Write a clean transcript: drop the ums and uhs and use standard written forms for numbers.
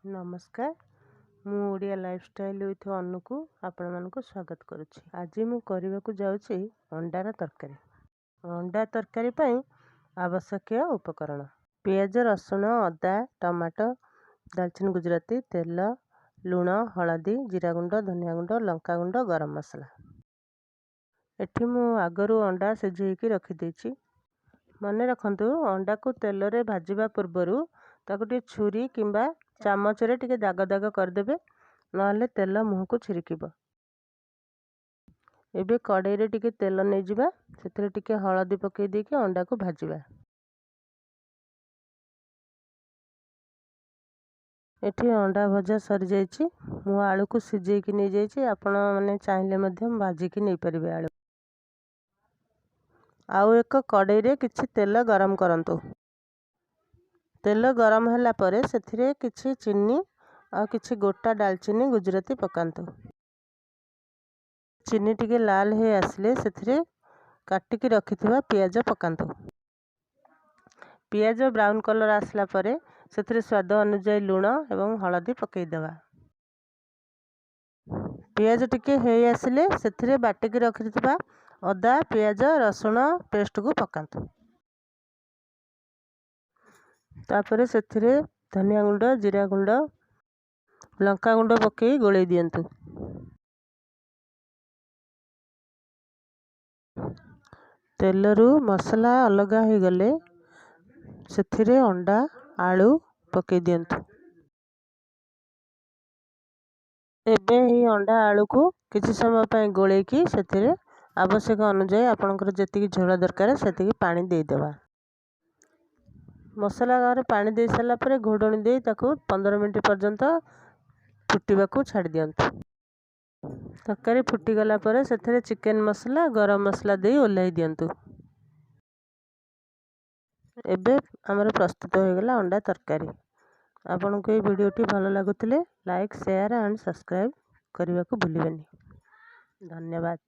नमस्कार मु Odia lifestyle with अनु को आपण मानक स्वागत करुच्ची। आज मु करने को जाऊँगी अंडार तरकारी। अंडा तरकारी पई आवश्यक उपकरण पियाज रसुण अदा टमाटो दालचीनी गुजराती तेल लुण हलदी जीरा गुंड धनिया गुंड लंका गुंड गरम मसला। एठी मु आगरू अंडा सिझेकी रखिदेछि। मन रखंतु अंडा को तेल रे भाजिबा पूर्वरु ताको टे छुरी किंबा चामच रे टिके दाग दाग करदेबे नहले तेल मुह को छिड़किब। एबे कड़ाई रे टिके तेल नहीं जिबा सेथिरे टिके हलदी पकई देके अंडा को भाजिबा। एठी अंडा भजा सरी जाइछि। मु आलू को सिझेकी नहीं जाइछि। आपण माने चाहिले मध्यम भाजी की नहीं परिबे। आलू आउ एक कड़ाई रे किछि तेल गरम करंतु। तेल गरम होला परे सेथिरे किछि चीनी आ किछि गोटा दालचीनी गुजराती पकांतु। चीनी टिके लाल हे आसले सेथिरे काटिकी रखिथिबा पियाज पकांतु। पियाज ब्राउन कलर आसला परे सेथिरे स्वाद अनुसार लुण एवं हलदी पकई देबा। पियाज टिके हे आसले सेथिरे बाटिकी रखिथिबा अदा पियाज रसुण पेस्ट को पकांतु। तापरे सेथिरे धनिया गुंड जीरा गुंड लंका गुंड पकई गोलई दियंतु। तेलरू मसला अलगा हो गले सेथिरे अंडा आलू पकई दियंतु। एबे ही अंडा आलू को किछि समय पय गोलैकी सेथिरे आवश्यक अनुसार आपनकर जेतिकी झोल दरकार सेतिकी पानी दे देबा। मसला गारे पानी दे साला परे घोडणी दे ताको 15 मिनिट पर्यंत फुटिबा को छाड़ दियंतु। तरकारी फुटी गला परे सेथिरे चिकन मसला गरम मसला दे ओल्हाई दियंतु। एबे हमर प्रस्तुत हो गला अंडा तरकारी। आपन को ये वीडियोटी भलो लागुतिले लाइक शेयर एंड सब्सक्राइब करने को भूलिबेनी। धन्यवाद।